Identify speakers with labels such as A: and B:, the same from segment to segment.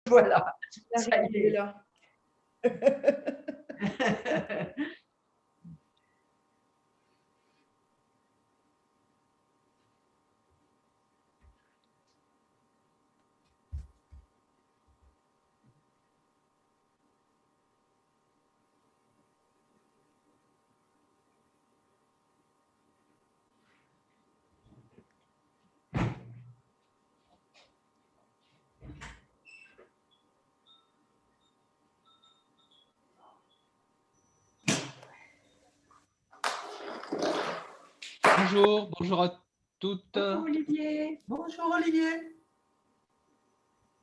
A: Voilà, ça y est.
B: Là.
C: Bonjour, bonjour à toutes.
A: Bonjour Olivier. Bonjour Olivier.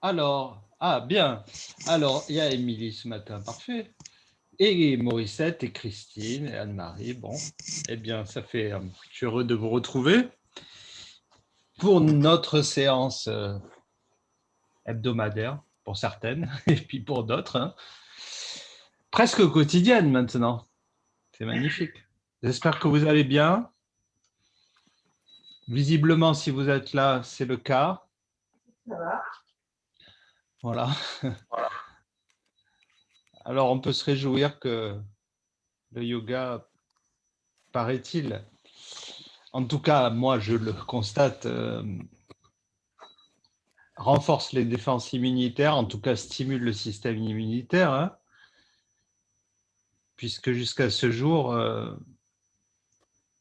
C: Alors, bien. Alors, il y a Émilie ce matin, parfait. Et Morissette et Christine et Anne-Marie. Bon, eh bien, ça fait. Je suis heureux de vous retrouver pour notre séance hebdomadaire, pour certaines, et puis pour d'autres, hein. Presque quotidienne maintenant. C'est magnifique. J'espère que vous allez bien. Visiblement, si vous êtes là, c'est le cas.
A: Ça va?
C: Voilà. Alors, on peut se réjouir que le yoga, paraît-il, en tout cas, moi, je le constate, renforce les défenses immunitaires, en tout cas, stimule le système immunitaire, hein, puisque jusqu'à ce jour,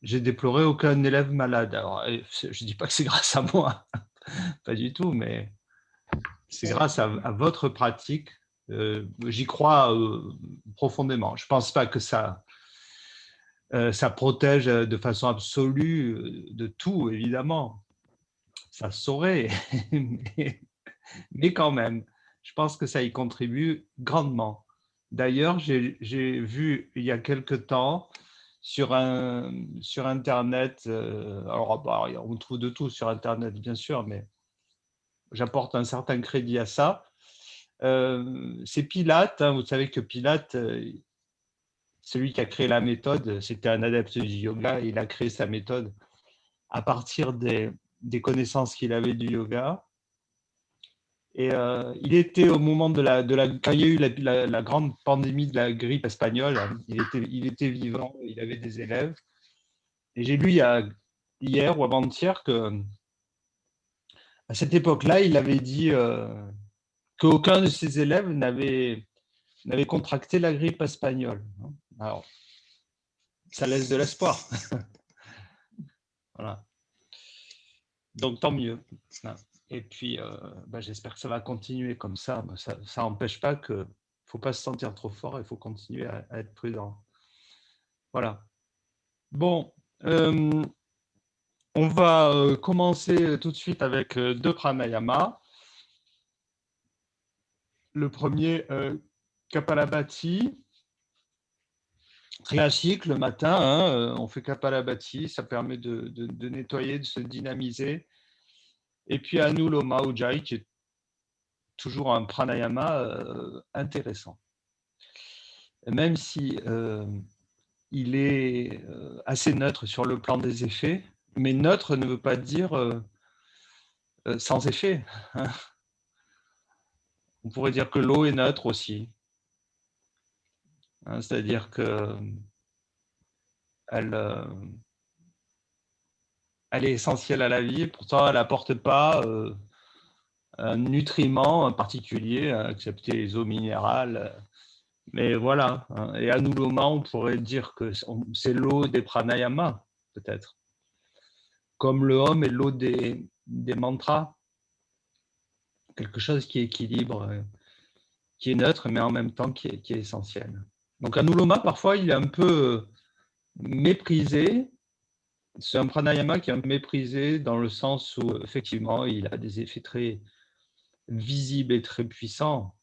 C: j'ai déploré aucun élève malade. Alors, je ne dis pas que c'est grâce à moi, pas du tout, mais c'est grâce à votre pratique. J'y crois profondément. Je ne pense pas que ça protège de façon absolue de tout, évidemment. Ça saurait, mais quand même, je pense que ça y contribue grandement. D'ailleurs, j'ai vu il y a quelque temps sur Internet, alors bah, on trouve de tout sur Internet, bien sûr, mais j'apporte un certain crédit à ça. C'est Pilate, hein, vous savez que Pilate, celui qui a créé la méthode, c'était un adepte du yoga, il a créé sa méthode à partir des connaissances qu'il avait du yoga. Et il était au moment quand il y a eu la grande pandémie de la grippe espagnole, il était vivant, il avait des élèves. Et j'ai lu hier ou avant-hier que à cette époque-là, il avait dit qu'aucun de ses élèves n'avait contracté la grippe espagnole. Alors, ça laisse de l'espoir. Voilà. Donc, tant mieux. Et puis, j'espère que ça va continuer comme ça. Ça n'empêche pas qu'il ne faut pas se sentir trop fort, il faut continuer à être prudent. Voilà. Bon, on va commencer tout de suite avec deux pranayama. Le premier, Kapalabhati, classique le matin, hein, on fait Kapalabhati, ça permet de nettoyer, de se dynamiser. Et puis Anuloma Ujjayi, qui est toujours un pranayama intéressant. Même si il est assez neutre sur le plan des effets, mais neutre ne veut pas dire sans effet, hein. On pourrait dire que l'eau est neutre aussi, hein, c'est-à-dire que elle est essentielle à la vie, pourtant elle n'apporte pas un nutriment particulier, excepté les eaux minérales. Mais voilà, hein. Et Anuloma, on pourrait dire que c'est l'eau des pranayamas, peut-être. Comme le Om est l'eau des mantras. Quelque chose qui équilibre, qui est neutre, mais en même temps qui est essentiel. Donc Anuloma, parfois, il est un peu méprisé. C'est un pranayama qui est un peu méprisé dans le sens où, effectivement, il a des effets très visibles et très puissants.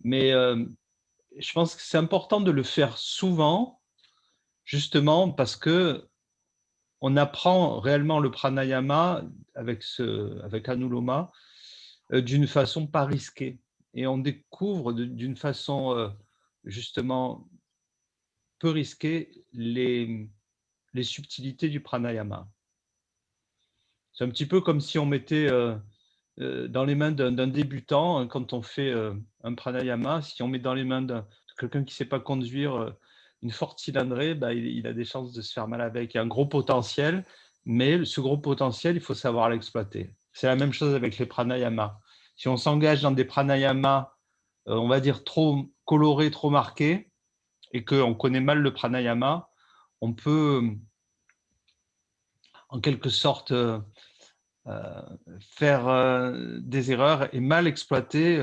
C: Mais je pense que c'est important de le faire souvent, justement parce que on apprend réellement le pranayama avec Anuloma d'une façon pas risquée. Et on découvre d'une façon justement peu risquée les subtilités du pranayama. C'est un petit peu comme si on mettait dans les mains d'un débutant, quand on fait un pranayama, si on met dans les mains de quelqu'un qui ne sait pas conduire une forte cylindrée, bah, il a des chances de se faire mal avec. Il y a un gros potentiel, mais ce gros potentiel, il faut savoir l'exploiter. C'est la même chose avec les pranayamas. Si on s'engage dans des pranayamas, on va dire trop colorés, trop marqués, et qu'on connaît mal le pranayama, on peut en quelque sorte faire des erreurs et mal exploiter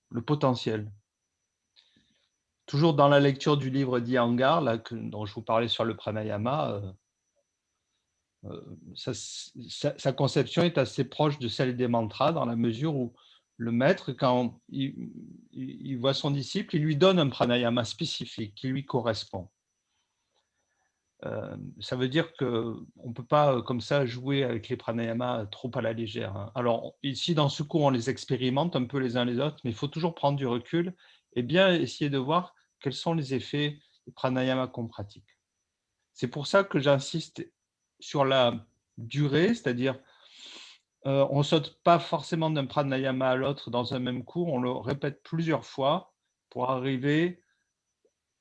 C: le potentiel. Toujours dans la lecture du livre d'Iyengar, dont je vous parlais sur le pranayama, sa conception est assez proche de celle des mantras, dans la mesure où le maître, quand il voit son disciple, il lui donne un pranayama spécifique qui lui correspond. Ça veut dire qu'on ne peut pas comme ça jouer avec les pranayamas trop à la légère, hein. Alors ici, dans ce cours, on les expérimente un peu les uns les autres, mais il faut toujours prendre du recul et bien essayer de voir quels sont les effets des pranayamas qu'on pratique. C'est pour ça que j'insiste sur la durée, c'est-à-dire on ne saute pas forcément d'un pranayama à l'autre dans un même cours, on le répète plusieurs fois pour arriver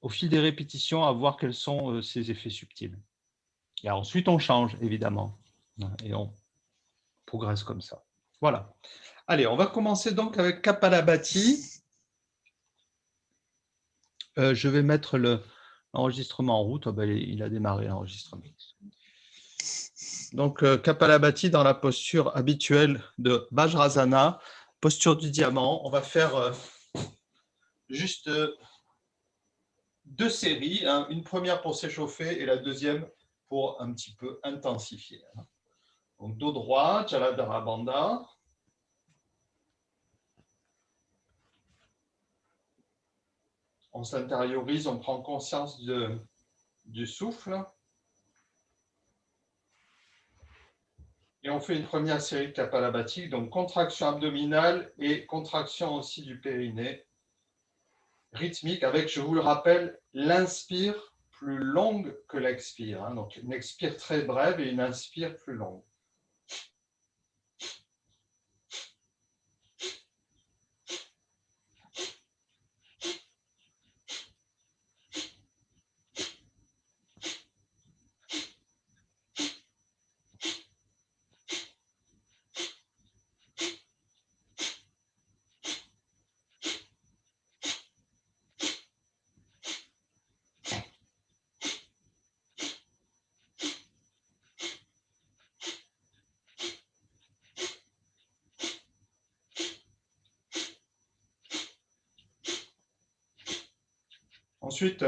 C: au fil des répétitions à voir quels sont ces effets subtils. Et ensuite, on change, évidemment, et on progresse comme ça. Voilà. Allez, on va commencer donc avec Kapalabhati. Je vais mettre l'enregistrement en route. Oh ben, il a démarré l'enregistrement. Donc, Kapalabhati dans la posture habituelle de Vajrasana, posture du diamant. On va faire juste 2 séries, hein, une première pour s'échauffer et la deuxième pour un petit peu intensifier. Donc, dos droit, Jaladhara Bandha. On s'intériorise, on prend conscience du souffle. Et on fait une première série de Kapalabhati, donc contraction abdominale et contraction aussi du périnée, rythmique avec, je vous le rappelle, l'inspire plus longue que l'expire, hein. Donc une expire très brève et une inspire plus longue. Ensuite,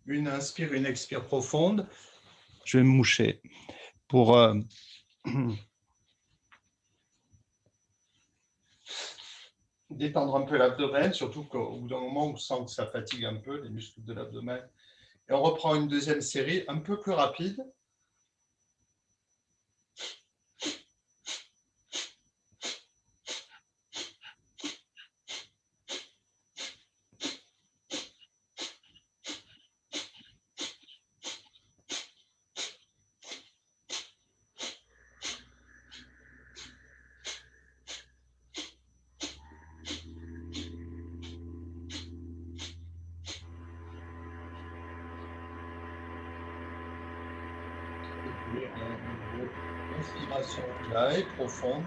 C: une inspire, une expire profonde. Je vais me moucher pour détendre un peu l'abdomen, surtout qu'au bout d'un moment, on sent que ça fatigue un peu les muscles de l'abdomen. Et on reprend une deuxième série un peu plus rapide. Inspiration là et profonde.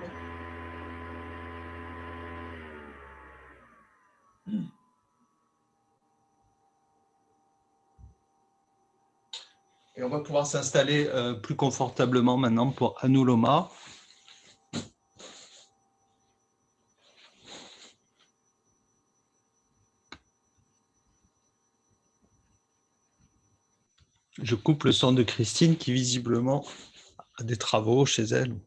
C: Et on va pouvoir s'installer plus confortablement maintenant pour Anuloma. Je coupe le son de Christine qui visiblement a des travaux chez elle.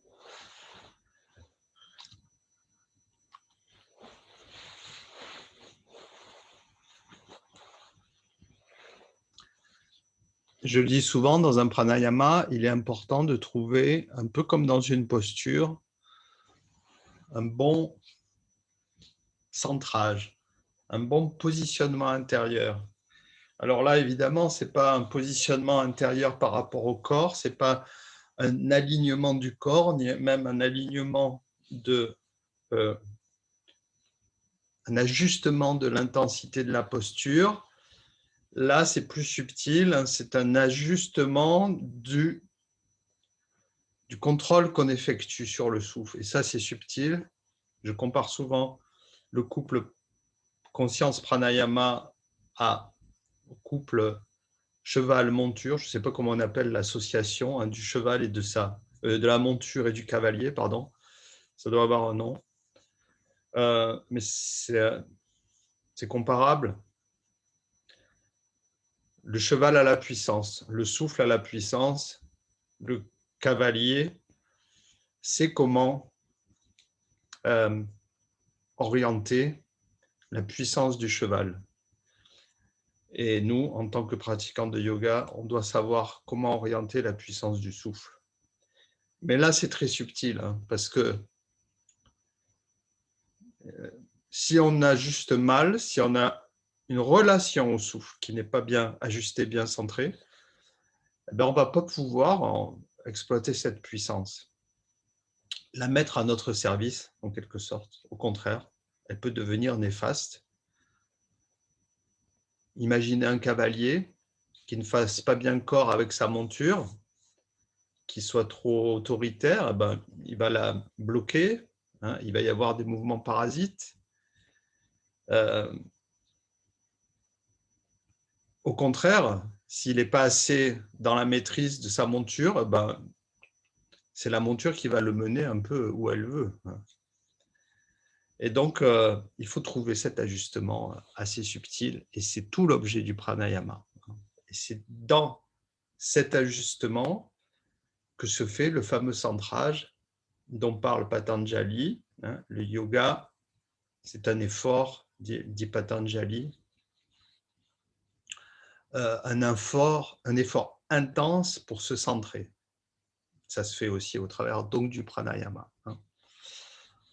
C: Je le dis souvent, dans un pranayama, il est important de trouver, un peu comme dans une posture, un bon centrage, un bon positionnement intérieur. Alors là, évidemment, ce n'est pas un positionnement intérieur par rapport au corps, ce n'est pas un alignement du corps, ni même un alignement de
B: un ajustement de l'intensité de la posture. Là, c'est plus subtil, hein, c'est un ajustement du contrôle qu'on effectue sur le souffle. Et ça, c'est subtil. Je compare souvent le couple conscience pranayama au couple cheval-monture. Je ne sais pas comment on appelle l'association, hein, du cheval et de la monture et du cavalier, pardon. Ça doit avoir un nom. Mais c'est comparable. Le cheval a la puissance, le souffle a la puissance, le cavalier sait comment orienter la puissance du cheval. Et nous, en tant que pratiquants de yoga, on doit savoir comment orienter la puissance du souffle. Mais là, c'est très subtil, hein, parce que si on ajuste mal, si on a une relation au souffle qui n'est pas bien ajustée, bien centrée, eh bien, on ne va pas pouvoir exploiter cette puissance, la mettre à notre service, en quelque sorte. Au contraire, elle peut devenir néfaste. Imaginez un cavalier qui ne fasse pas bien corps avec sa monture, qui soit trop autoritaire, eh ben, il va la bloquer, hein, il va y avoir des mouvements parasites. Au contraire, s'il n'est pas assez dans la maîtrise de sa monture, eh ben, c'est la monture qui va le mener un peu où elle veut. Et donc, il faut trouver cet ajustement assez subtil, et c'est tout l'objet du pranayama. Et c'est dans cet ajustement que se fait le fameux centrage dont parle Patanjali. Le yoga, c'est un effort, dit Patanjali, un effort intense pour se centrer. Ça se fait aussi au travers donc du pranayama.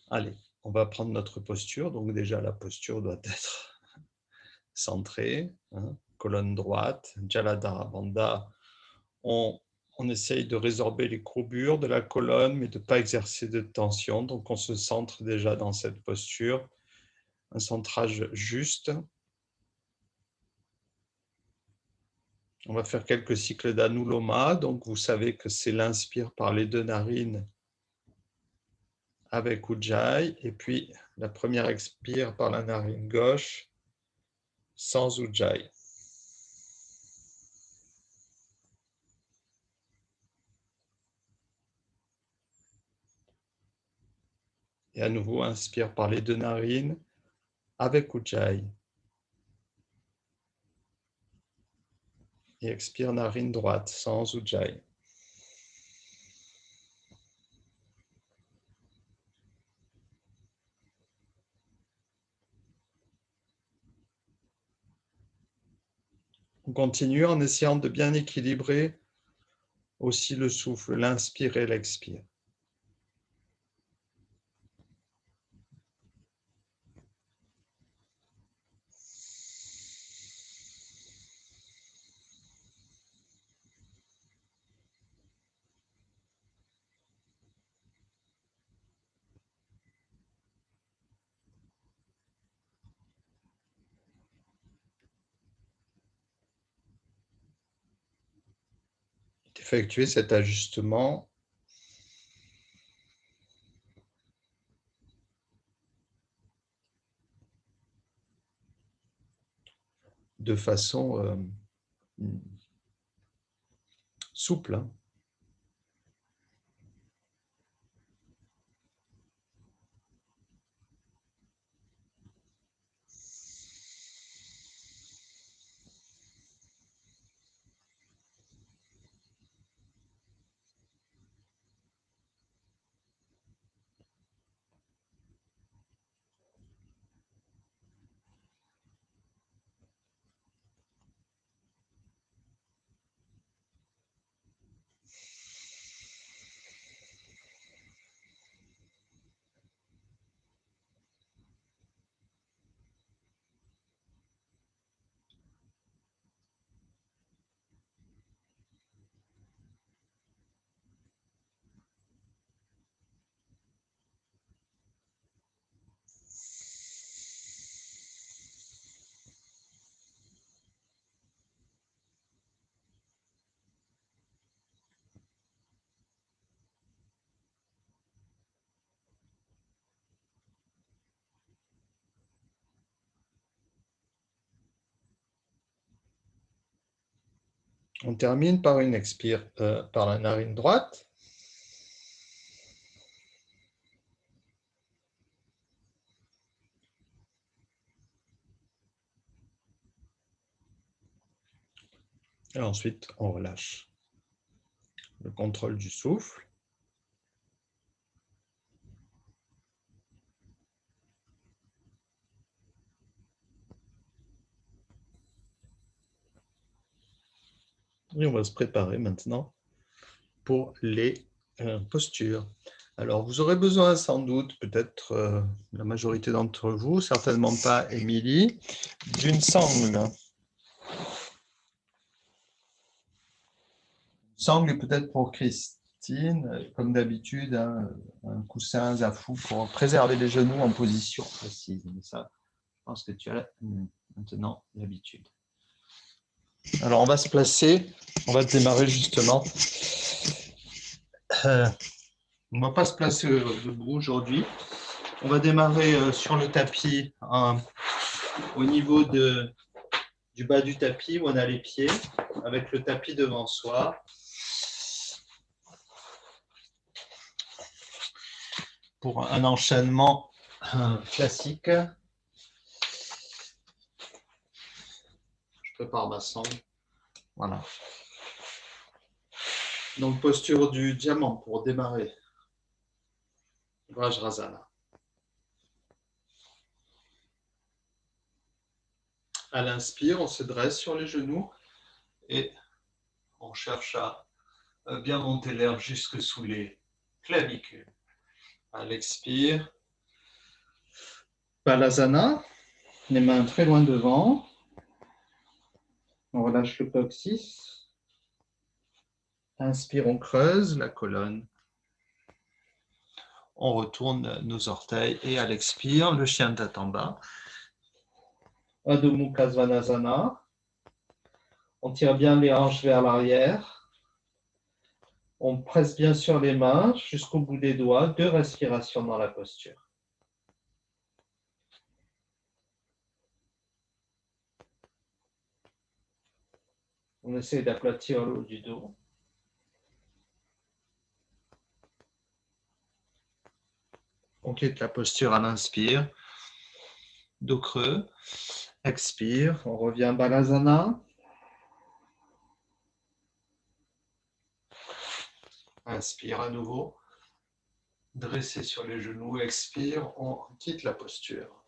B: Allez, on va prendre notre posture. Donc déjà, la posture doit être centrée, colonne droite, Jaladhara Bandha. On essaye de résorber les courbures de la colonne, mais de ne pas exercer de tension. Donc on se centre déjà dans cette posture, un centrage juste. On va faire quelques cycles d'anuloma. Donc vous savez que c'est l'inspire par les deux narines avec Ujjayi, et puis la première expire par la narine gauche sans Ujjayi. Et à nouveau, inspire par les deux narines avec Ujjayi. Et expire narine droite sans Ujjayi. On continue en essayant de bien équilibrer aussi le souffle, l'inspire et l'expire. Effectuer cet ajustement de façon souple. On termine par une expire par la narine droite. Et ensuite, on relâche le contrôle du souffle. Et on va se préparer maintenant pour les postures. Alors, vous aurez besoin sans doute, peut-être la majorité d'entre vous, certainement pas Émilie, d'une sangle. Sangle peut-être pour Christine, comme d'habitude, un coussin zafou pour préserver les genoux en position précise. Mais ça, je pense que tu as maintenant l'habitude. Alors, on va se placer, on va démarrer justement. On ne va pas se placer debout aujourd'hui. On va démarrer sur le tapis au niveau du bas du tapis où on a les pieds, avec le tapis devant soi. Pour un enchaînement classique. Je prépare ma sangle. Voilà. Donc, posture du diamant pour démarrer. Vajrasana. À l'inspire, on se dresse sur les genoux et on cherche à bien monter l'air jusque sous les clavicules. À l'expire, Balasana, les mains très loin devant. On relâche le coccyx. Inspire, on creuse la colonne. On retourne nos orteils et à l'expire, le chien tête en bas. Adho Mukha Svanasana. On tire bien les hanches vers l'arrière. On presse bien sur les mains jusqu'au bout des doigts. 2 respirations dans la posture. On essaie d'aplatir le haut du dos. On quitte la posture à l'inspire. Dos creux. Expire. On revient Balasana. Inspire à nouveau. Dressé sur les genoux. Expire. On quitte la posture.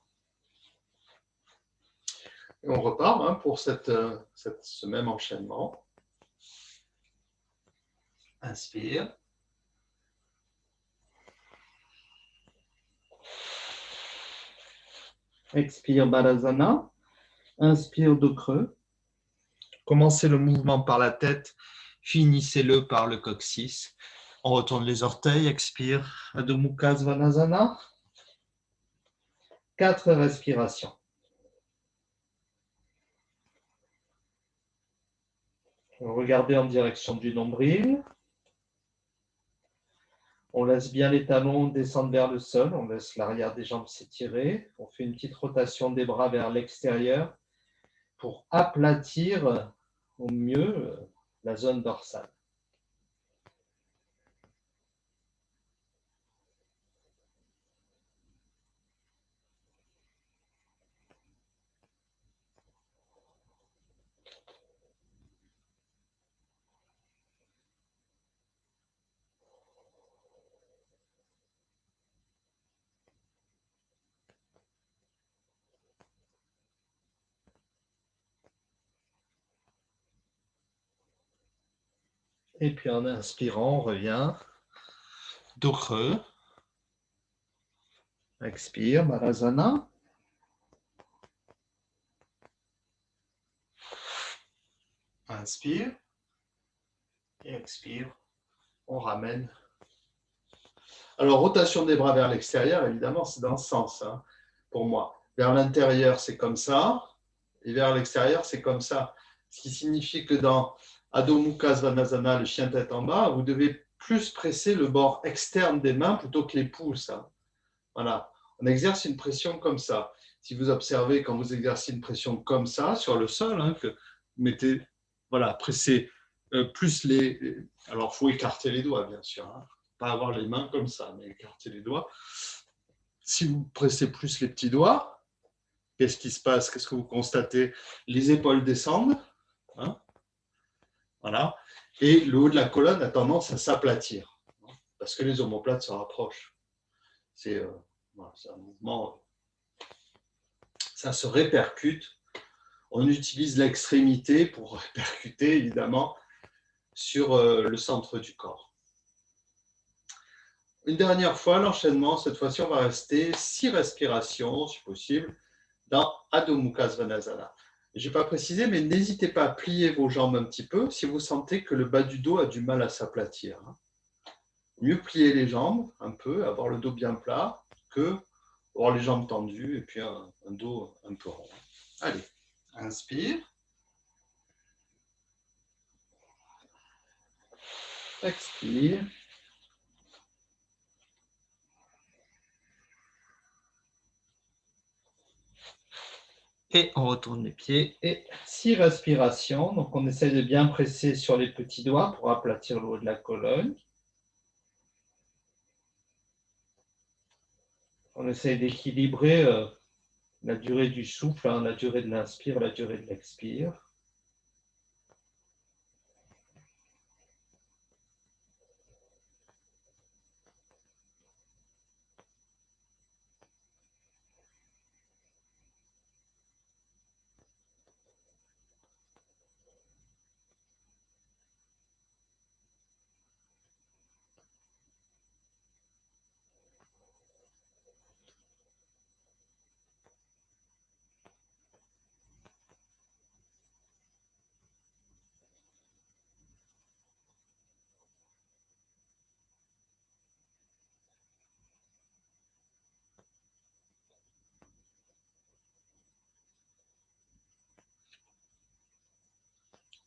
B: Et on repart pour ce même enchaînement. Inspire. Expire Balasana. Inspire dos creux. Commencez le mouvement par la tête. Finissez-le par le coccyx. On retourne les orteils. Expire. Adho Mukha Svanasana. 4 respirations. Regardez en direction du nombril. On laisse bien les talons descendre vers le sol. On laisse l'arrière des jambes s'étirer. On fait une petite rotation des bras vers l'extérieur pour aplatir au mieux la zone dorsale. Et puis en inspirant, on revient. Dos creux. Expire, Balasana. Inspire. Et expire. On ramène. Alors, rotation des bras vers l'extérieur, évidemment, c'est dans ce sens, pour moi. Vers l'intérieur, c'est comme ça. Et vers l'extérieur, c'est comme ça. Ce qui signifie que dans Adho Mukha Svanasana, le chien tête en bas, vous devez plus presser le bord externe des mains plutôt que les pouces. Voilà. On exerce une pression comme ça. Si vous observez, quand vous exercez une pression comme ça sur le sol, que vous mettez, voilà, pressez plus les... Alors, il faut écarter les doigts, bien sûr. Hein. Pas avoir les mains comme ça, mais écarter les doigts. Si vous pressez plus les petits doigts, qu'est-ce qui se passe? Qu'est-ce que vous constatez? Les épaules descendent. Hein, voilà. Et le haut de la colonne a tendance à s'aplatir. Parce que les omoplates se rapprochent. C'est voilà, un mouvement... Ça se répercute. On utilise l'extrémité pour répercuter, évidemment, sur le centre du corps. Une dernière fois, l'enchaînement, cette fois-ci, on va rester 6 respirations, si possible, dans Adho Mukha Svanasana. Je n'ai pas précisé, mais n'hésitez pas à plier vos jambes un petit peu si vous sentez que le bas du dos a du mal à s'aplatir. Mieux plier les jambes un peu, avoir le dos bien plat, que avoir les jambes tendues et puis un dos un peu rond. Allez, inspire. Expire. Et on retourne les pieds. Et 6 respirations. Donc, on essaie de bien presser sur les petits doigts pour aplatir le haut de la colonne. On essaie d'équilibrer la durée du souffle, hein, la durée de l'inspire, la durée de l'expire.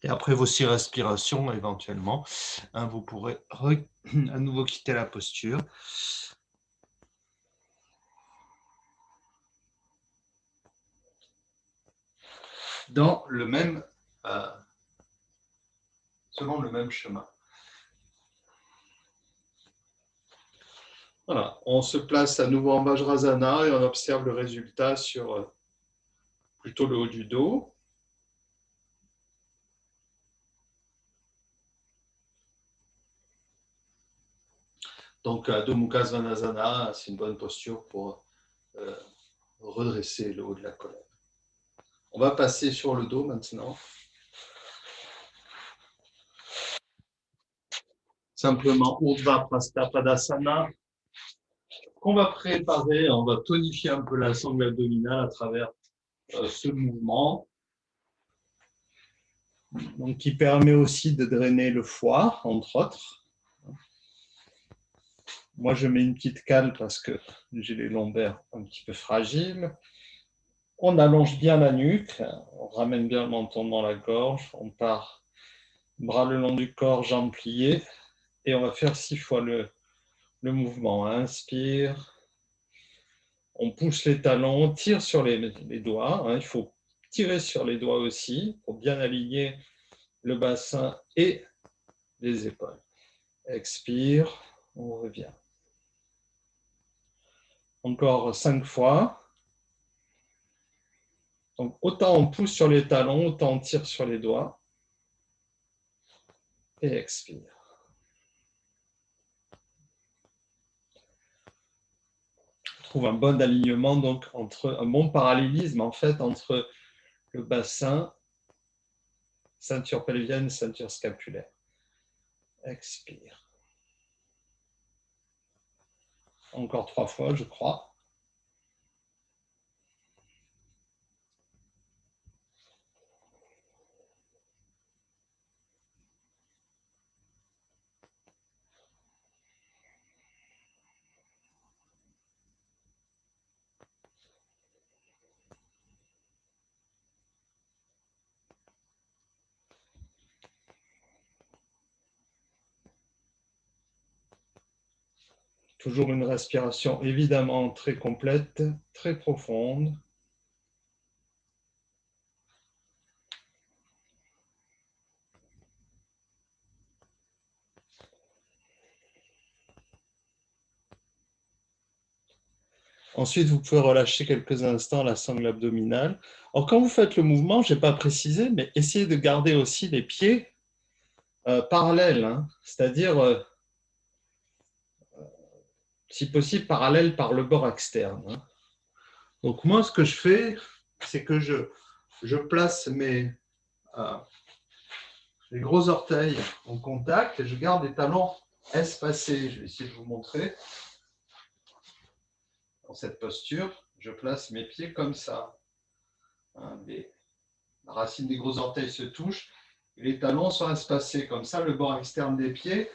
B: Et après vos 6 respirations, éventuellement, hein, vous pourrez à nouveau quitter la posture. Dans le même, selon le même chemin. Voilà, on se place à nouveau en Vajrasana et on observe le résultat sur plutôt le haut du dos. Donc, Adho Mukha Svanasana, c'est une bonne posture pour redresser le haut de la colonne. On va passer sur le dos maintenant. Simplement, Urdhva Prastha Padasana, qu'on va préparer, on va tonifier un peu la sangle abdominale à travers ce mouvement. Donc, qui permet aussi de drainer le foie, entre autres. Moi, je mets une petite cale parce que j'ai les lombaires un petit peu fragiles. On allonge bien la nuque, on ramène bien le menton dans la gorge, on part bras le long du corps, jambes pliées, et on va faire 6 fois le mouvement. Inspire, on pousse les talons, on tire sur les doigts, il faut tirer sur les doigts aussi pour bien aligner le bassin et les épaules. Expire, on revient. Encore 5 fois. Donc, autant on pousse sur les talons, autant on tire sur les doigts. Et expire. On trouve un bon alignement, donc un bon parallélisme en fait entre le bassin, ceinture pelvienne, ceinture scapulaire. Expire. Encore 3 fois, je crois. Toujours une respiration évidemment très complète, très profonde. Ensuite, vous pouvez relâcher quelques instants la sangle abdominale. Alors, quand vous faites le mouvement, je n'ai pas précisé, mais essayez de garder aussi les pieds parallèles, hein, c'est-à-dire, si possible, parallèles par le bord externe. Hein. Donc, moi, ce que je fais, c'est que je place les gros orteils en contact et je garde les talons espacés. Je vais essayer de vous montrer. Dans cette posture, je place mes pieds comme ça. Hein, la racine des gros orteils se touche et les talons sont espacés. Comme ça, le bord externe des pieds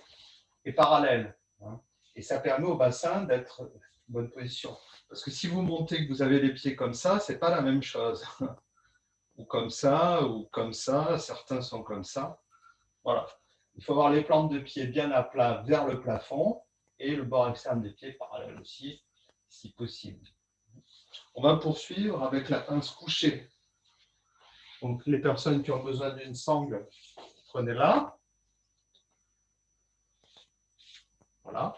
B: est parallèle. Hein, et ça permet au bassin d'être en bonne position. Parce que si vous montez, que vous avez les pieds comme ça, ce n'est pas la même chose. Ou comme ça, certains sont comme ça. Voilà. Il faut avoir les plantes de pied bien à plat vers le plafond et le bord externe des pieds parallèle aussi, si possible. On va poursuivre avec la pince couchée. Donc, les personnes qui ont besoin d'une sangle, prenez-la. Voilà.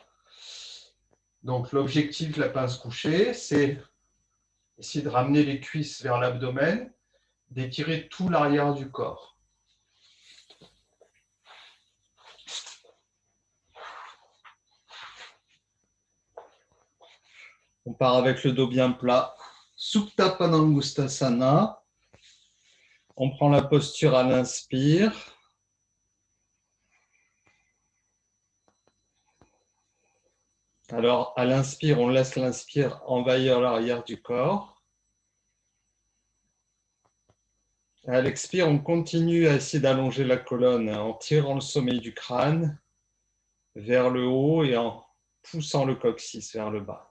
B: Donc, l'objectif de la pince couchée, c'est essayer de ramener les cuisses vers l'abdomen, d'étirer tout l'arrière du corps. On part avec le dos bien plat. Supta Padangusthasana. On prend la posture à l'inspire. Alors, à l'inspire, on laisse l'inspire envahir l'arrière du corps. À l'expire, on continue à essayer d'allonger la colonne en tirant le sommet du crâne vers le haut et en poussant le coccyx vers le bas.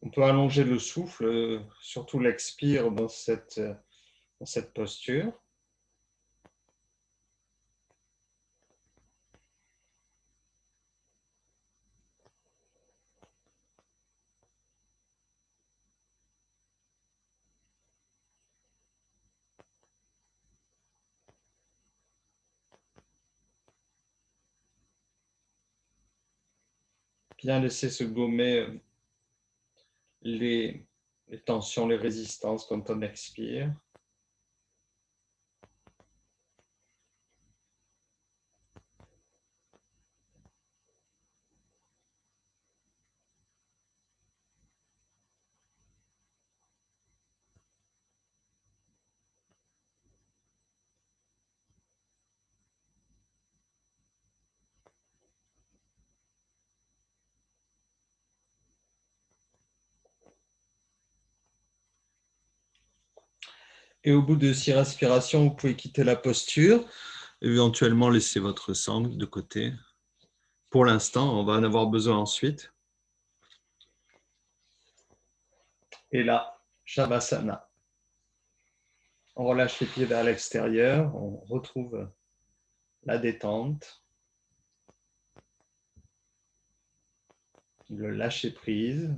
B: On peut allonger le souffle, surtout l'expire dans cette posture. Bien laisser se gommer les tensions, les résistances quand on expire. Et au bout de 6 respirations, vous pouvez quitter la posture, éventuellement laisser votre sangle de côté. Pour l'instant, on va en avoir besoin ensuite. Et là, Shavasana. On relâche les pieds vers l'extérieur, on retrouve la détente, le lâcher prise.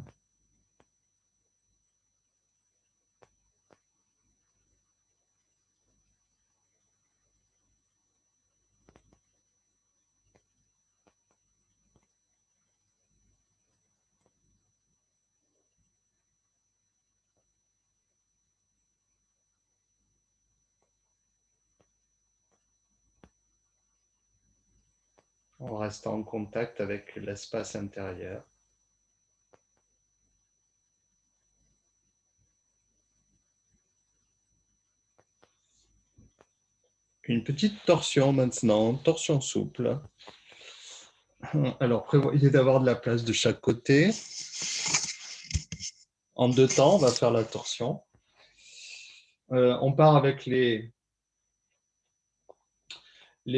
B: On reste en contact avec l'espace intérieur. Une petite torsion maintenant, torsion souple. Alors, prévoyez d'avoir de la place de chaque côté. En 2 temps, on va faire la torsion. On part avec les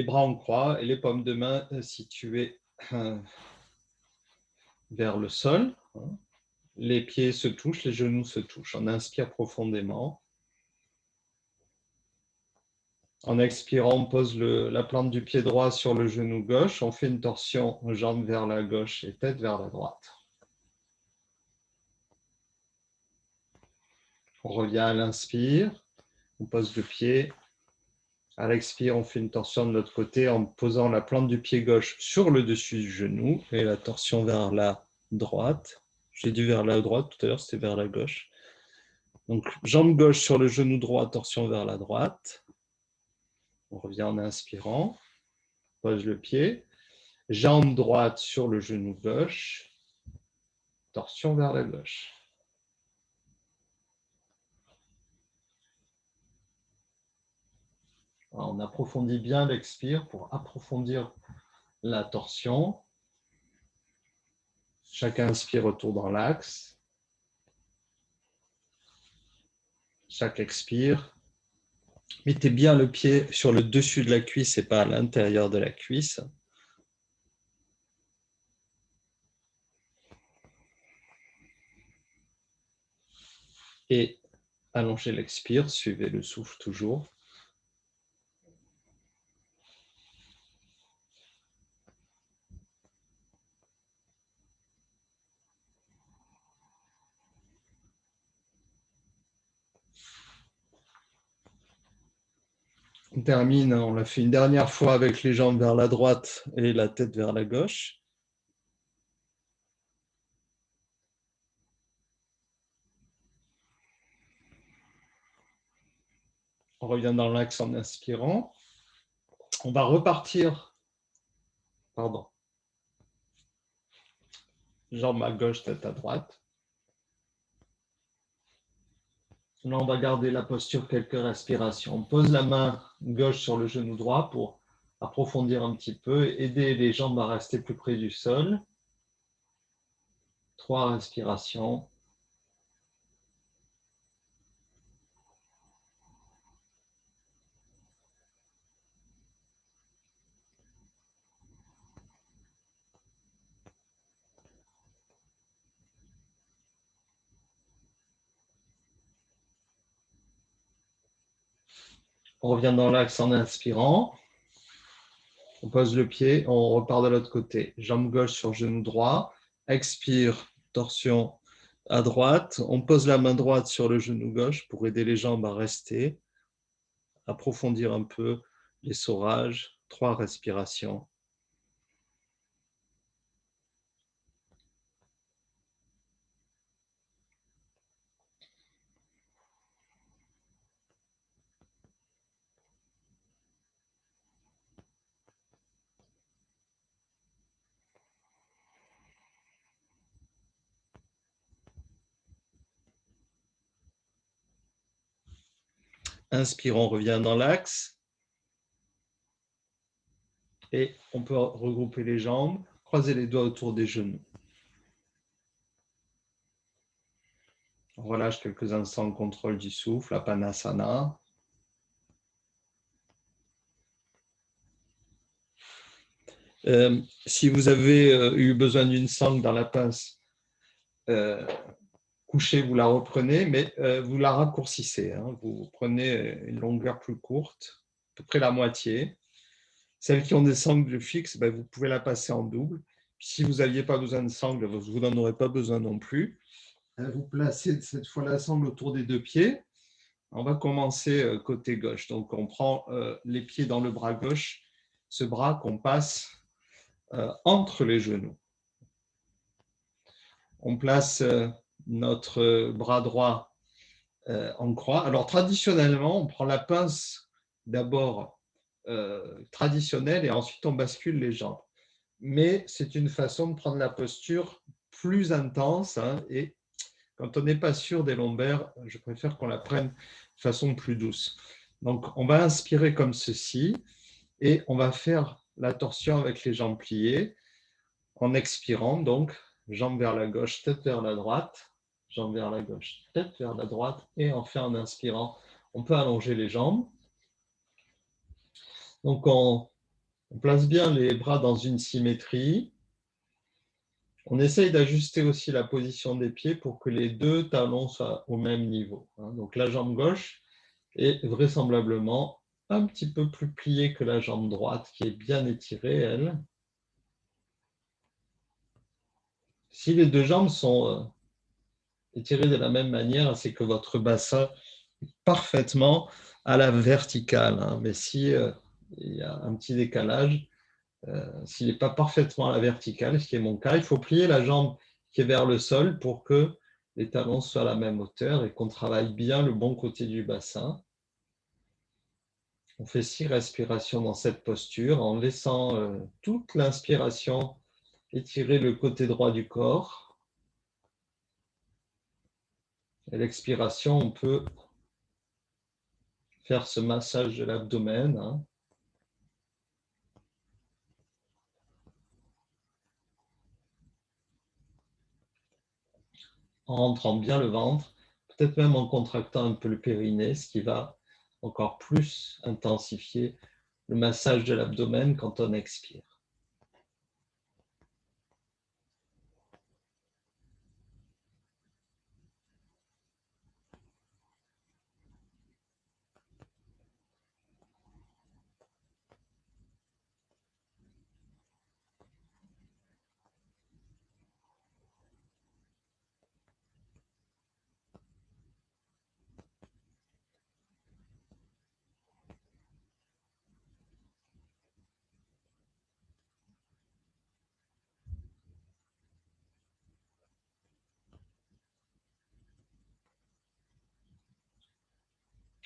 B: bras en croix et les paumes de main situées vers le sol. Les pieds se touchent, les genoux se touchent. On inspire profondément. En expirant, on pose la plante du pied droit sur le genou gauche. On fait une torsion, jambes vers la gauche et tête vers la droite. On revient à l'inspire. On pose le pied. À l'expire, on fait une torsion de l'autre côté en posant la plante du pied gauche sur le dessus du genou et la torsion vers la droite. J'ai dit vers la droite, tout à l'heure c'était vers la gauche. Donc, jambe gauche sur le genou droit, torsion vers la droite. On revient en inspirant. On pose le pied. Jambe droite sur le genou gauche. Torsion vers la gauche. Alors, on approfondit bien l'expire pour approfondir la torsion. Chaque inspire, retour dans l'axe. Chaque expire. Mettez bien le pied sur le dessus de la cuisse et pas à l'intérieur de la cuisse. Et allongez l'expire, suivez le souffle toujours. On termine, on l'a fait une dernière fois avec les jambes vers la droite et la tête vers la gauche. On revient dans l'axe en inspirant. On va repartir. Pardon. Jambes à gauche, tête à droite. Là, on va garder la posture quelques respirations. On pose la main gauche sur le genou droit pour approfondir un petit peu et aider les jambes à rester plus près du sol. 3 respirations. On revient dans l'axe en inspirant. On pose le pied, on repart de l'autre côté. Jambe gauche sur genou droit. Expire, torsion à droite. On pose la main droite sur le genou gauche pour aider les jambes à rester. Approfondir un peu l'essorage. 3 respirations. Inspire, on revient dans l'axe. Et on peut regrouper les jambes, croiser les doigts autour des genoux. On relâche quelques instants, le contrôle du souffle, Apanasana. Si vous avez eu besoin d'une sangle dans la pince, couchez, vous la reprenez, mais vous la raccourcissez. Hein. Vous prenez une longueur plus courte, à peu près la moitié. Celles qui ont des sangles fixes, vous pouvez la passer en double. Puis, si vous n'aviez pas besoin de sangle, vous n'en aurez pas besoin non plus. Vous placez cette fois la sangle autour des 2 pieds. On va commencer côté gauche. Donc, on prend les pieds dans le bras gauche, ce bras qu'on passe entre les genoux. On place notre bras droit en croix. Alors, traditionnellement, on prend la pince d'abord traditionnelle et ensuite on bascule les jambes. Mais c'est une façon de prendre la posture plus intense et quand on n'est pas sûr des lombaires, je préfère qu'on la prenne de façon plus douce. Donc, on va inspirer comme ceci et on va faire la torsion avec les jambes pliées en expirant. Donc, jambes vers la gauche, tête vers la droite, jambes vers la gauche, tête vers la droite et enfin en inspirant, on peut allonger les jambes. Donc, on place bien les bras dans une symétrie. On essaye d'ajuster aussi la position des pieds pour que les 2 talons soient au même niveau. Donc, la jambe gauche est vraisemblablement un petit peu plus pliée que la jambe droite qui est bien étirée, elle. Si les deux jambes sont étirées de la même manière, c'est que votre bassin est parfaitement à la verticale. Hein. Mais si il y a un petit décalage, s'il n'est pas parfaitement à la verticale, ce qui est mon cas, il faut plier la jambe qui est vers le sol pour que les talons soient à la même hauteur et qu'on travaille bien le bon côté du bassin. On fait 6 respirations dans cette posture en laissant toute l'inspiration étirer le côté droit du corps. Et l'expiration, on peut faire ce massage de l'abdomen. Hein. En rentrant bien le ventre, peut-être même en contractant un peu le périnée, ce qui va encore plus intensifier le massage de l'abdomen quand on expire.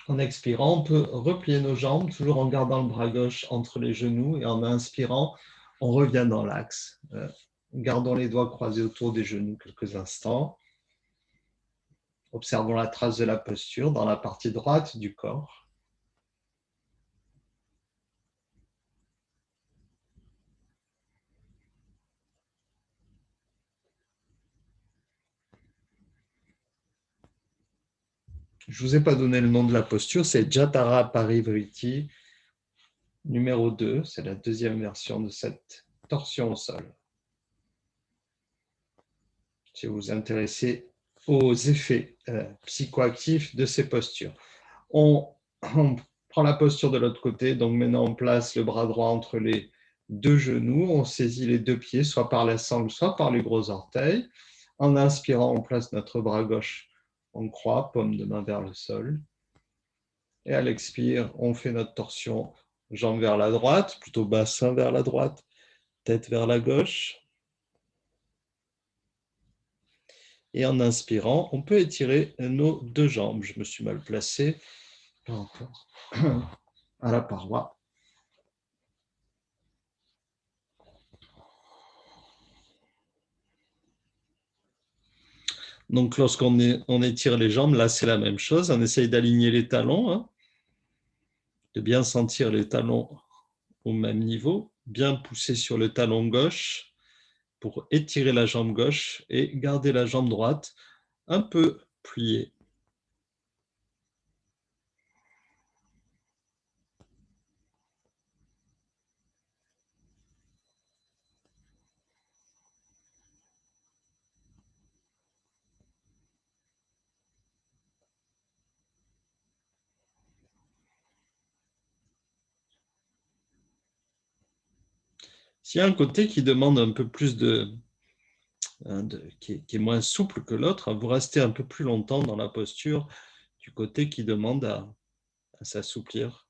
B: En expirant, on peut replier nos jambes, toujours en gardant le bras gauche entre les genoux, et en inspirant, on revient dans l'axe. Gardons les doigts croisés autour des genoux quelques instants. Observons la trace de la posture dans la partie droite du corps. Je ne vous ai pas donné le nom de la posture, c'est Jatara Parivriti numéro 2. C'est la deuxième version de cette torsion au sol. Si vous vous intéressez aux effets psychoactifs de ces postures. On prend la posture de l'autre côté, donc maintenant on place le bras droit entre les deux genoux, on saisit les deux pieds, soit par la sangle, soit par les gros orteils. En inspirant, on place notre bras gauche en croix, paume de main vers le sol. Et à l'expire, on fait notre torsion, jambes vers la droite, plutôt bassin vers la droite, tête vers la gauche. Et en inspirant, on peut étirer nos deux jambes. Je me suis mal placé par rapport à la paroi. Donc, lorsqu'on on étire les jambes, là, c'est la même chose. On essaye d'aligner les talons, hein, de bien sentir les talons au même niveau, bien pousser sur le talon gauche pour étirer la jambe gauche et garder la jambe droite un peu pliée. S'il y a un côté qui demande un peu plus qui est moins souple que l'autre, vous restez un peu plus longtemps dans la posture du côté qui demande à s'assouplir.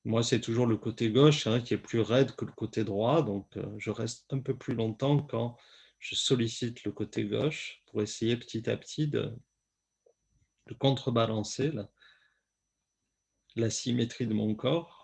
B: Moi, c'est toujours le côté gauche qui est plus raide que le côté droit, donc je reste un peu plus longtemps quand je sollicite le côté gauche pour essayer petit à petit de contrebalancer la symétrie de mon corps.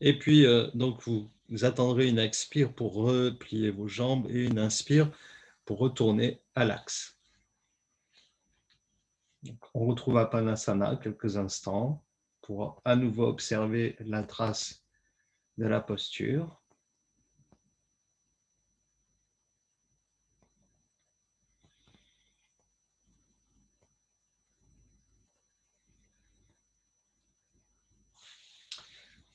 B: Et puis, donc, vous Vous attendrez une expire pour replier vos jambes et une inspire pour retourner à l'axe. On retrouve Apanasana quelques instants pour à nouveau observer la trace de la posture.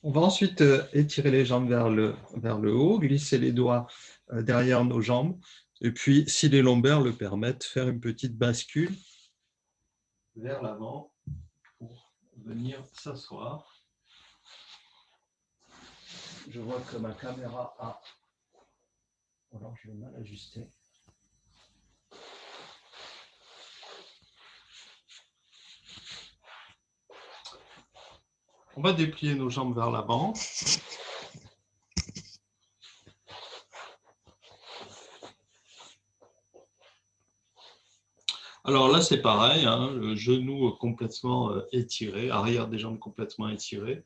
B: On va ensuite étirer les jambes vers le haut, glisser les doigts derrière nos jambes, et puis, si les lombaires le permettent, faire une petite bascule vers l'avant pour venir s'asseoir. Je vois que ma caméra a... Alors, je vais mal ajuster. On va déplier nos jambes vers l'avant. Alors là, c'est pareil, hein, le genou complètement étiré, arrière des jambes complètement étirées,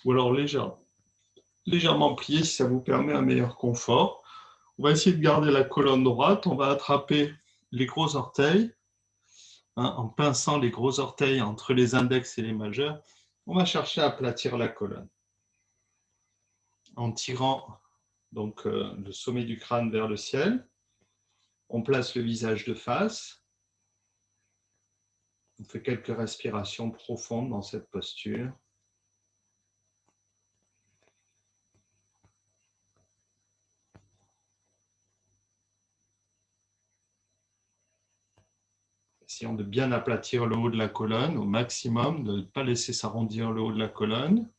B: ou alors légèrement plié si ça vous permet un meilleur confort. On va essayer de garder la colonne droite, on va attraper les gros orteils, hein, en pinçant les gros orteils entre les index et les majeurs. On va chercher à aplatir la colonne en tirant donc, le sommet du crâne vers le ciel. On place le visage de face. On fait quelques respirations profondes dans cette posture. Essayons de bien aplatir le haut de la colonne au maximum, de ne pas laisser s'arrondir le haut de la colonne.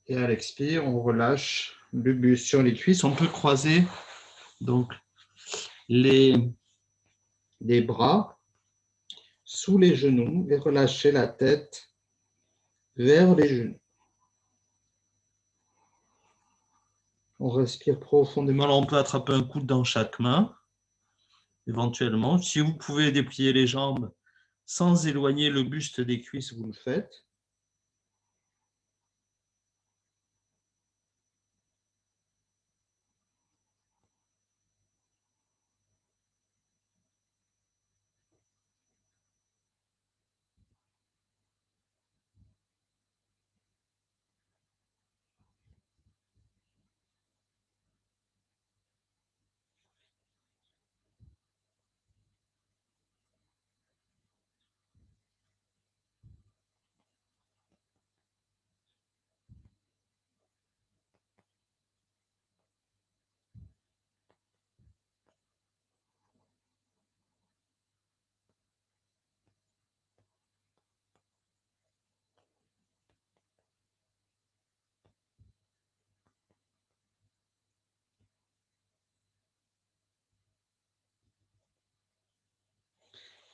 B: Et à l'expire, on relâche le buste sur les cuisses. On peut croiser donc les bras sous les genoux et relâcher la tête vers les genoux. On respire profondément. Alors, on peut attraper un coude dans chaque main, éventuellement. Si vous pouvez déplier les jambes sans éloigner le buste des cuisses, vous le faites.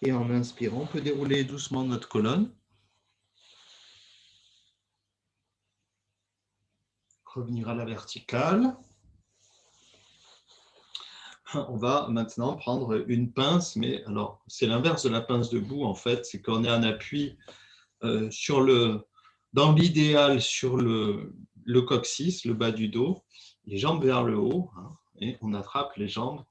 B: Et en inspirant, on peut dérouler doucement notre colonne. Revenir à la verticale. On va maintenant prendre une pince, mais alors c'est l'inverse de la pince debout en fait, c'est qu'on est en appui dans l'idéal sur le coccyx, le bas du dos, les jambes vers le haut, hein, et on attrape les jambes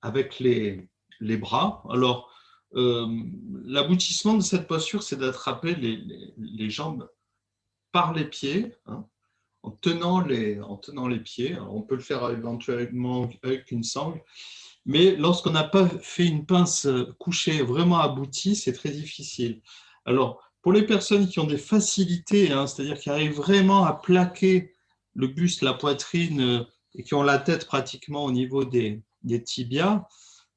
B: avec les bras. Alors, l'aboutissement de cette posture, c'est d'attraper les jambes par les pieds, hein, en tenant les pieds. Alors, on peut le faire éventuellement avec une sangle, mais lorsqu'on n'a pas fait une pince couchée vraiment aboutie, c'est très difficile. Alors, pour les personnes qui ont des facilités, hein, c'est-à-dire qui arrivent vraiment à plaquer le buste, la poitrine, et qui ont la tête pratiquement au niveau des tibias,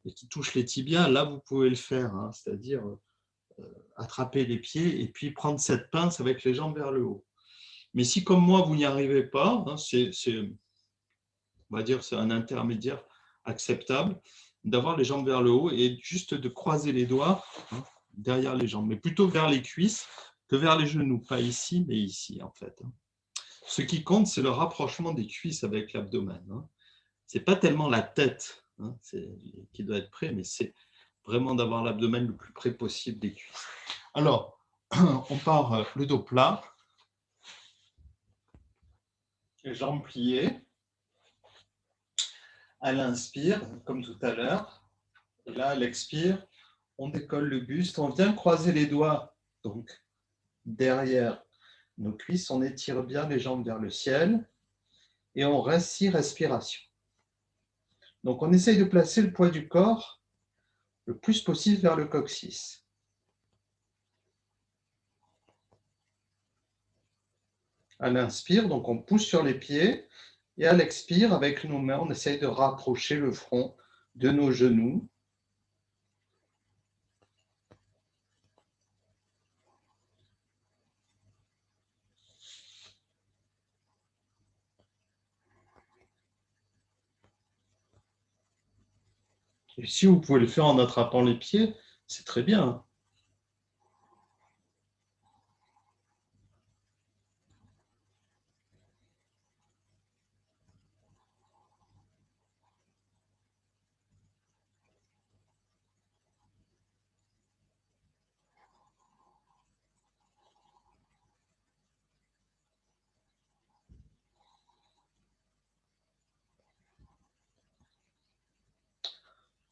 B: et qui touchent les tibias, là, vous pouvez le faire, hein, c'est-à-dire attraper les pieds et puis prendre cette pince avec les jambes vers le haut. Mais si, comme moi, vous n'y arrivez pas, hein, on va dire c'est un intermédiaire acceptable, d'avoir les jambes vers le haut et juste de croiser les doigts, hein, derrière les jambes, mais plutôt vers les cuisses que vers les genoux, pas ici, mais ici, en fait. Ce qui compte, c'est le rapprochement des cuisses avec l'abdomen. Hein. Ce n'est pas tellement la tête, hein, qui doit être près, mais c'est vraiment d'avoir l'abdomen le plus près possible des cuisses. Alors, on part le dos plat. Les jambes pliées. À l'inspire, comme tout à l'heure. Et là, à l'expire, on décolle le buste. On vient croiser les doigts donc derrière nos cuisses. On étire bien les jambes vers le ciel. Et on reste 6 respirations. Donc, on essaye de placer le poids du corps le plus possible vers le coccyx. À l'inspire, donc on pousse sur les pieds. Et à l'expire, avec nos mains, on essaye de rapprocher le front de nos genoux. Et si vous pouvez le faire en attrapant les pieds, c'est très bien.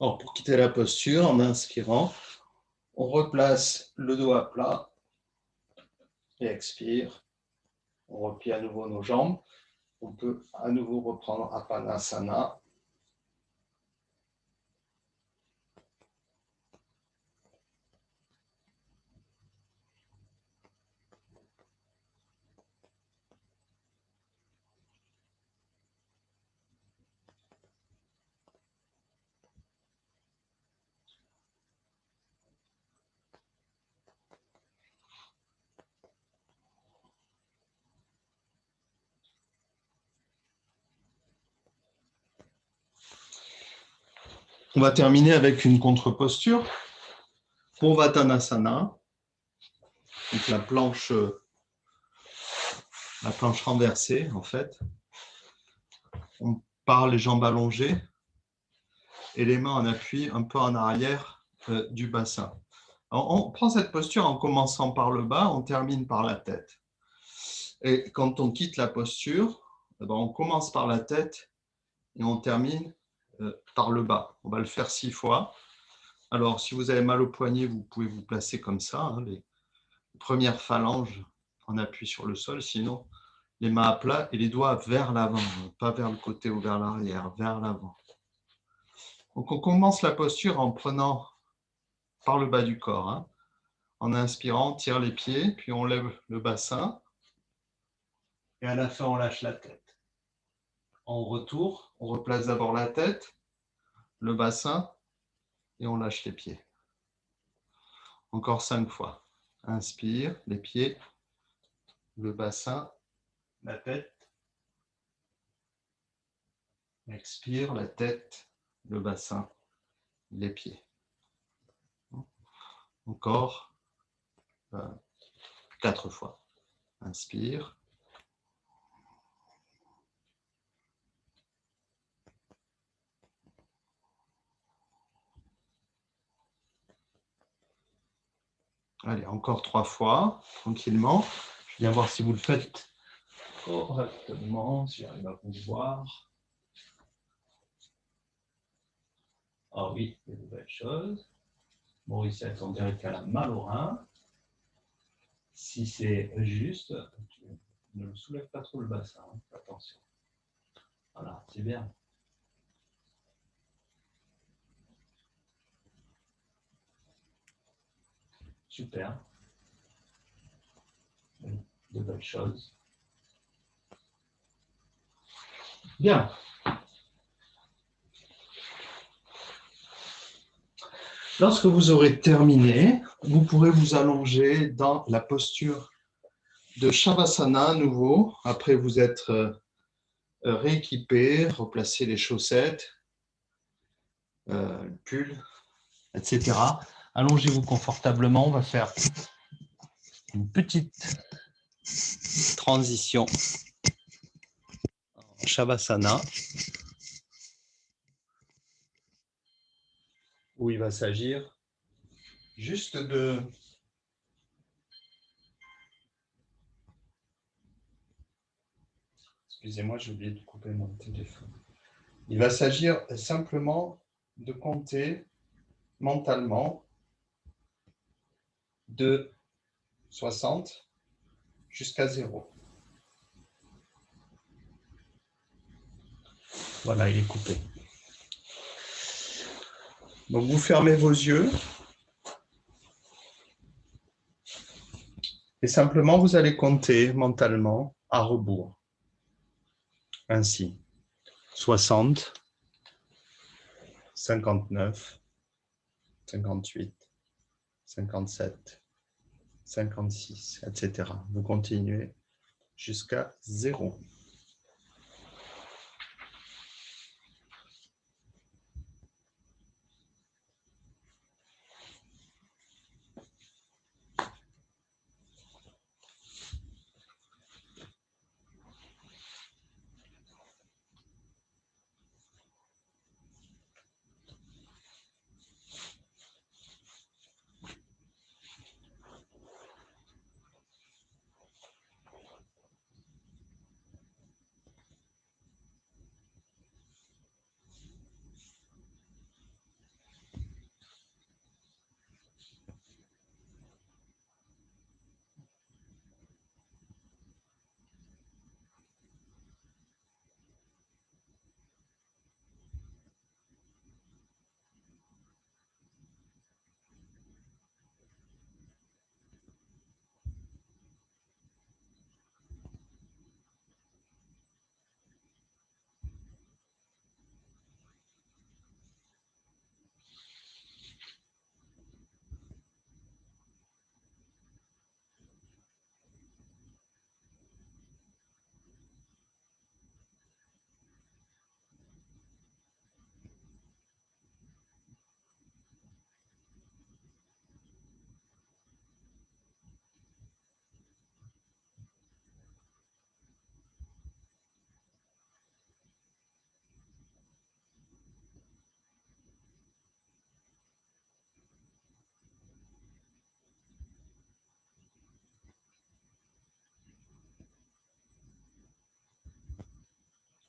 B: Alors, pour quitter la posture, en inspirant, on replace le dos à plat et expire. On replie à nouveau nos jambes. On peut à nouveau reprendre Apanasana. On va terminer avec une contre-posture. Purvatanasana. Donc la planche renversée, en fait. On part les jambes allongées et les mains en appui un peu en arrière du bassin. Alors, on prend cette posture en commençant par le bas, on termine par la tête. Et quand on quitte la posture, on commence par la tête et on termine par le bas. On va le faire 6 fois. Alors, si vous avez mal au poignet, vous pouvez vous placer comme ça, hein, les premières phalanges en appui sur le sol, sinon les mains à plat et les doigts vers l'avant, pas vers le côté ou vers l'arrière, vers l'avant. Donc, on commence la posture en prenant par le bas du corps. Hein. En inspirant, on tire les pieds, puis on lève le bassin. Et à la fin, on lâche la tête. En retour, on replace d'abord la tête, le bassin, et on lâche les pieds. Encore 5 fois. Inspire, les pieds, le bassin, la tête. Expire, la tête, le bassin, les pieds. Encore 4 fois. Inspire. Allez, encore 3 fois, tranquillement. Je viens voir si vous le faites correctement, si j'arrive à vous voir. Ah oui, des nouvelles choses. Maurice, on dirait qu'elle a mal au rein. Si c'est juste, tu ne soulève pas trop le bassin. Hein. Attention. Voilà, c'est bien. Super. De belles choses. Bien. Lorsque vous aurez terminé, vous pourrez vous allonger dans la posture de Shavasana à nouveau. Après vous être rééquipé, replacer les chaussettes, le pull, etc. Allongez-vous confortablement. On va faire une petite transition en Shavasana où il va s'agir juste de Excusez-moi, j'ai oublié de couper mon téléphone. Il va s'agir simplement de compter mentalement de 60 jusqu'à 0. Voilà, il est coupé. Donc, vous fermez vos yeux et simplement, vous allez compter mentalement à rebours. Ainsi, 60, 59, 58, 57, 56, etc. Vous continuez jusqu'à 0.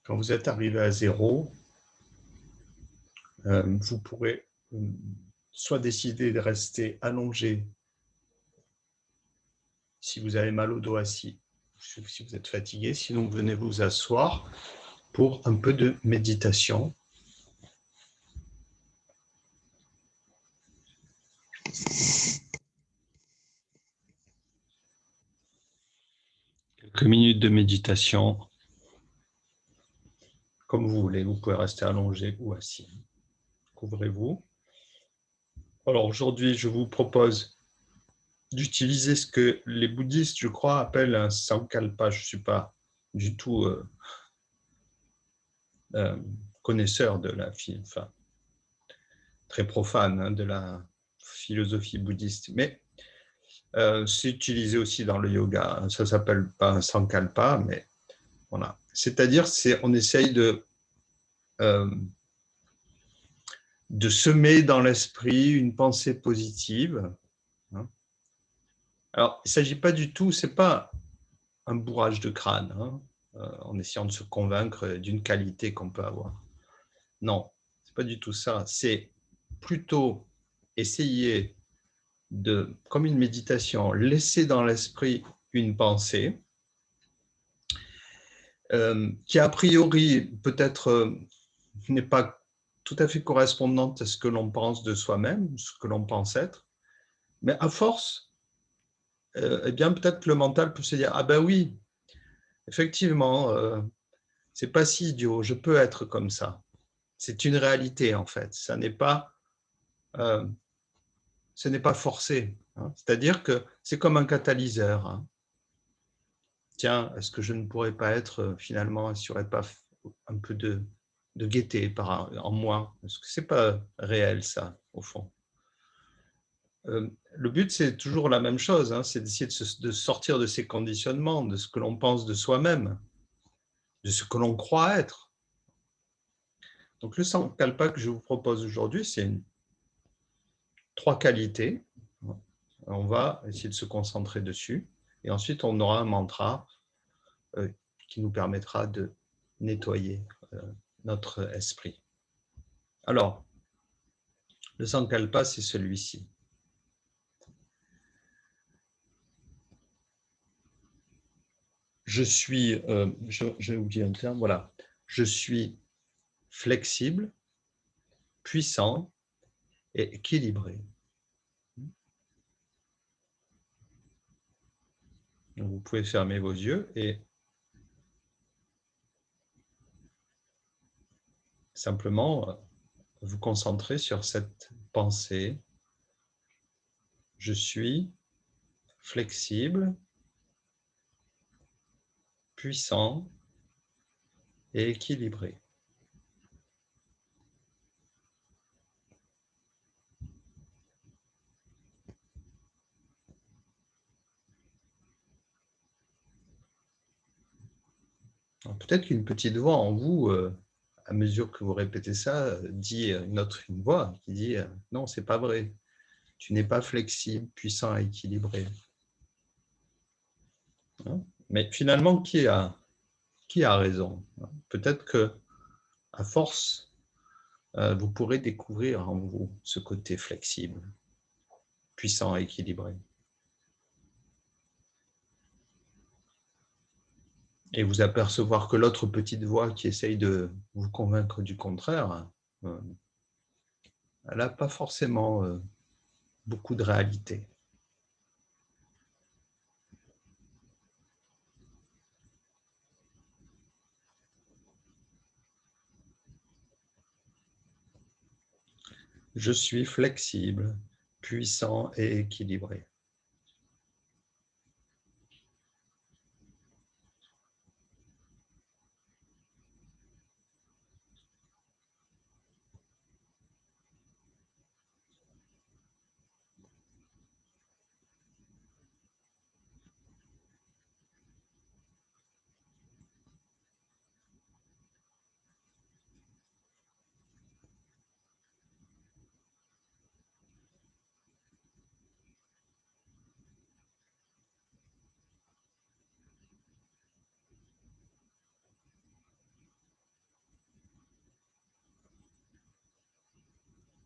B: Quand vous êtes arrivé à 0, vous pourrez soit décider de rester allongé si vous avez mal au dos assis, si vous êtes fatigué, sinon venez vous asseoir pour un peu de méditation. Quelques minutes de méditation, comme vous voulez, vous pouvez rester allongé ou assis. Couvrez-vous. Alors aujourd'hui, je vous propose d'utiliser ce que les bouddhistes, je crois, appellent un sankalpa. Je ne suis pas du tout connaisseur de la enfin, très profane de la philosophie bouddhiste, mais c'est utilisé aussi dans le yoga. Ça ne s'appelle pas un sankalpa, mais voilà. C'est-à-dire, on essaye de semer dans l'esprit une pensée positive. Alors, il ne s'agit pas du tout, ce n'est pas un bourrage de crâne, en essayant de se convaincre d'une qualité qu'on peut avoir. Non, ce n'est pas du tout ça. C'est plutôt essayer de, comme une méditation, laisser dans l'esprit une pensée qui a priori peut-être n'est pas tout à fait correspondante à ce que l'on pense de soi-même, ce que l'on pense être, mais à force, eh bien peut-être que le mental peut se dire « Ah ben oui, effectivement, c'est pas si idiot, je peux être comme ça. » C'est une réalité en fait, ce n'est pas forcé. C'est-à-dire que c'est comme un catalyseur. Tiens, est-ce que je ne pourrais pas être finalement, est-ce qu'il n'y aurait pas un peu de gaieté en moi? Est-ce que ce n'est pas réel ça, au fond? Le but, c'est toujours la même chose, c'est d'essayer de sortir de ces conditionnements, de ce que l'on pense de soi-même, de ce que l'on croit être. Donc le sankalpa que je vous propose aujourd'hui, c'est 3 qualités. On va essayer de se concentrer dessus. Et ensuite, on aura un mantra qui nous permettra de nettoyer notre esprit. Alors, le Sankalpa, c'est celui-ci. J'ai oublié un terme, voilà. Je suis flexible, puissant et équilibré. Donc, vous pouvez fermer vos yeux et simplement vous concentrer sur cette pensée. Je suis flexible, puissant et équilibré. Peut-être qu'une petite voix en vous, à mesure que vous répétez ça, dit une voix qui dit non, c'est pas vrai. Tu n'es pas flexible, puissant et équilibré. Hein? Mais finalement, qui a raison? Peut-être que à force, vous pourrez découvrir en vous ce côté flexible, puissant et équilibré. Et vous apercevoir que l'autre petite voix qui essaye de vous convaincre du contraire, elle n'a pas forcément beaucoup de réalité. Je suis flexible, puissant et équilibré.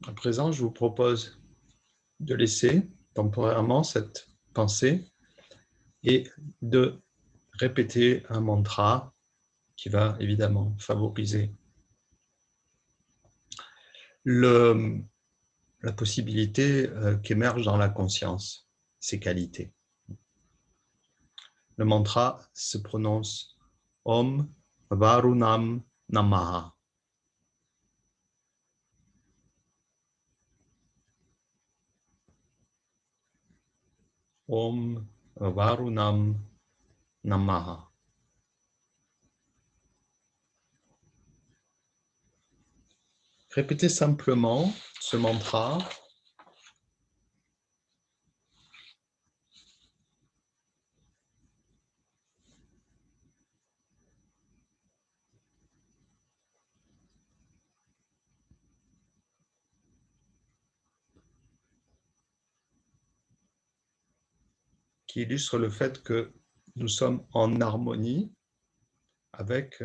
B: À présent, je vous propose de laisser temporairement cette pensée et de répéter un mantra qui va évidemment favoriser la possibilité qu'émergent dans la conscience ces qualités. Le mantra se prononce Om Varunam Namaha. Om Varunam Namaha. Répétez simplement ce mantra qui illustre le fait que nous sommes en harmonie avec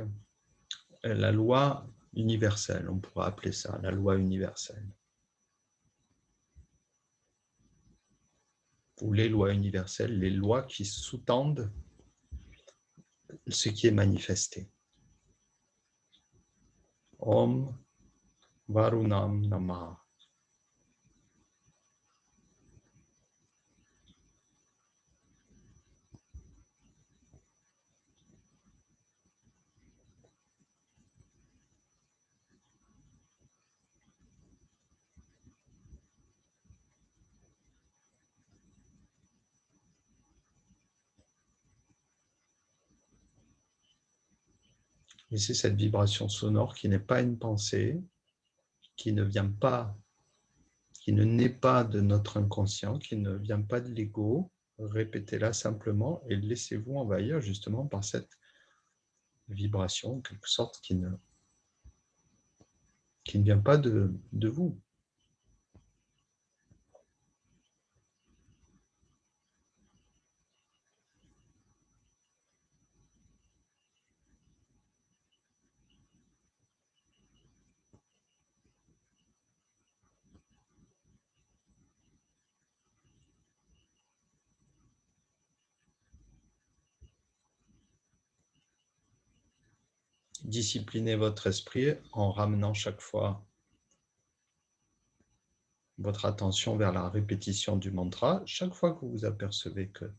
B: la loi universelle, on pourrait appeler ça la loi universelle. Ou les lois universelles, les lois qui sous-tendent ce qui est manifesté. Om Varunam Namaha. Et c'est cette vibration sonore qui n'est pas une pensée, qui ne vient pas, qui ne naît pas de notre inconscient, qui ne vient pas de l'ego. Répétez-la simplement et laissez-vous envahir justement par cette vibration, en quelque sorte, qui ne vient pas de vous. disciplinez votre esprit en ramenant chaque fois votre attention vers la répétition du mantra. Chaque fois que vous apercevez que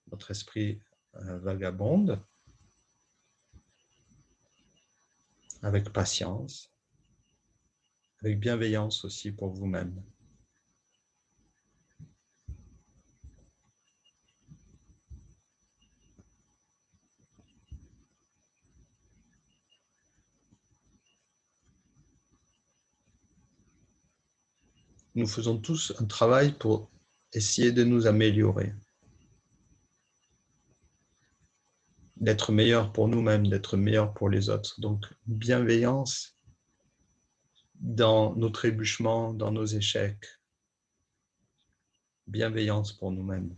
B: votre esprit vagabonde, avec patience, avec bienveillance aussi pour vous-même. Nous faisons tous un travail pour essayer de nous améliorer, d'être meilleurs pour nous-mêmes, d'être meilleurs pour les autres. Donc, bienveillance dans nos trébuchements, dans nos échecs, bienveillance pour nous-mêmes.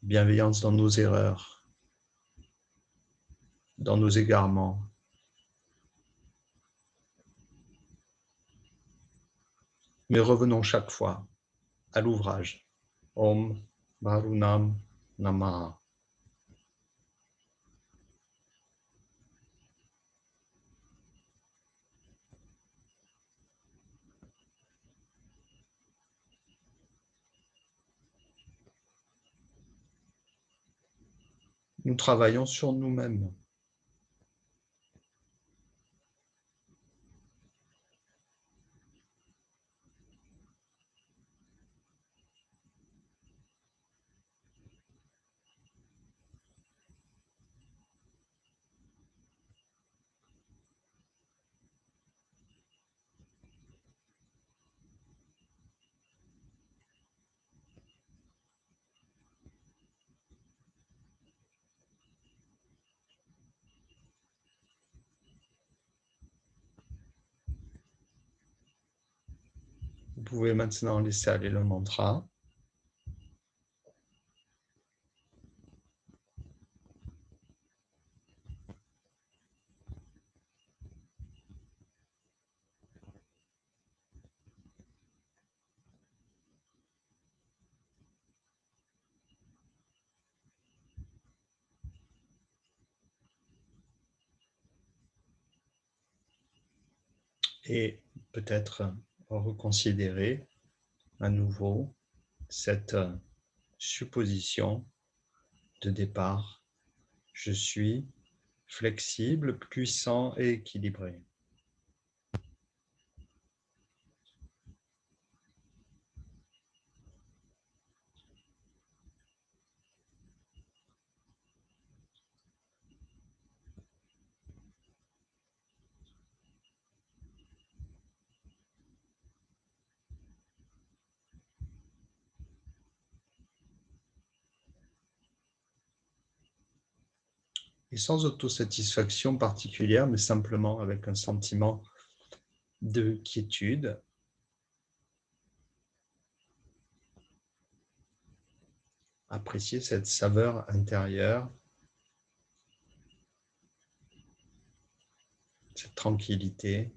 B: Bienveillance dans nos erreurs, dans nos égarements. Mais revenons chaque fois à l'ouvrage. Om Varunam Namaha. Nous travaillons sur nous-mêmes. Vous pouvez maintenant laisser aller le mantra. Et peut-être reconsidérer à nouveau cette supposition de départ. Je suis flexible, puissant et équilibré. Et sans autosatisfaction particulière, mais simplement avec un sentiment de quiétude. Apprécier cette saveur intérieure, cette tranquillité.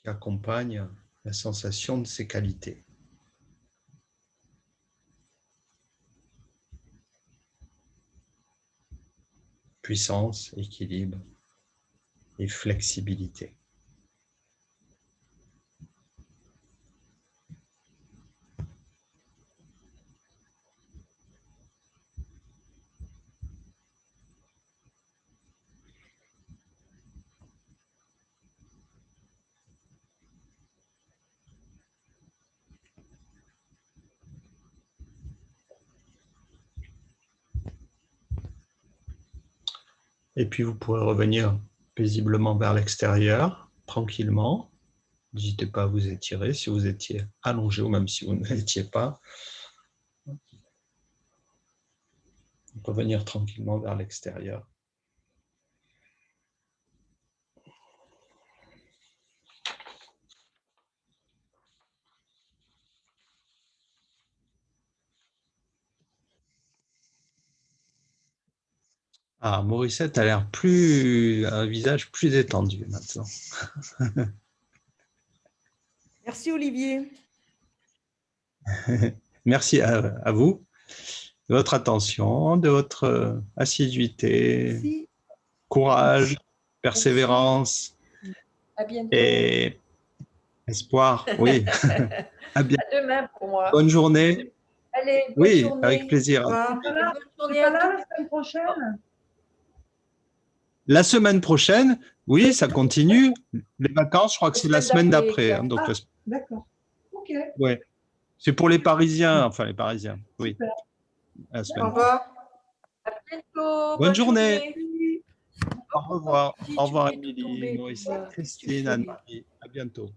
B: Qui accompagne la sensation de ces qualités. Puissance, équilibre et flexibilité. Et puis vous pourrez revenir paisiblement vers l'extérieur, tranquillement. N'hésitez pas à vous étirer si vous étiez allongé ou même si vous ne l'étiez pas. Revenir tranquillement vers l'extérieur. Ah, Morissette a l'air plus, un visage plus détendu maintenant.
A: Merci Olivier.
B: Merci à vous de votre attention, de votre assiduité,
A: Merci.
B: courage, persévérance
D: À bientôt.
B: et espoir. Oui, à bien.
D: À demain pour moi.
B: Bonne journée.
D: Allez, bonne
B: Oui,
D: journée.
B: avec plaisir.
A: Tu
D: Et bonne journée
A: pas
D: à
A: là
D: tous.
A: la semaine prochaine?
B: La semaine prochaine, oui, ça continue. Les vacances, je crois que c'est la semaine d'après. Hein, donc,
A: D'accord. Ok.
B: ouais. C'est pour les Parisiens, enfin les Parisiens. Oui.
A: Super.
B: La
D: Au
B: semaine.
D: revoir. À bientôt.
B: Bonne journée.
A: Merci.
B: Au revoir.
D: Si
B: Au revoir,
D: tu fais tout
B: Émilie,
D: tomber,
B: Maurice,
D: qu'est-ce que tu
B: Christine,
D: fais?
B: Anne-Marie. À bientôt.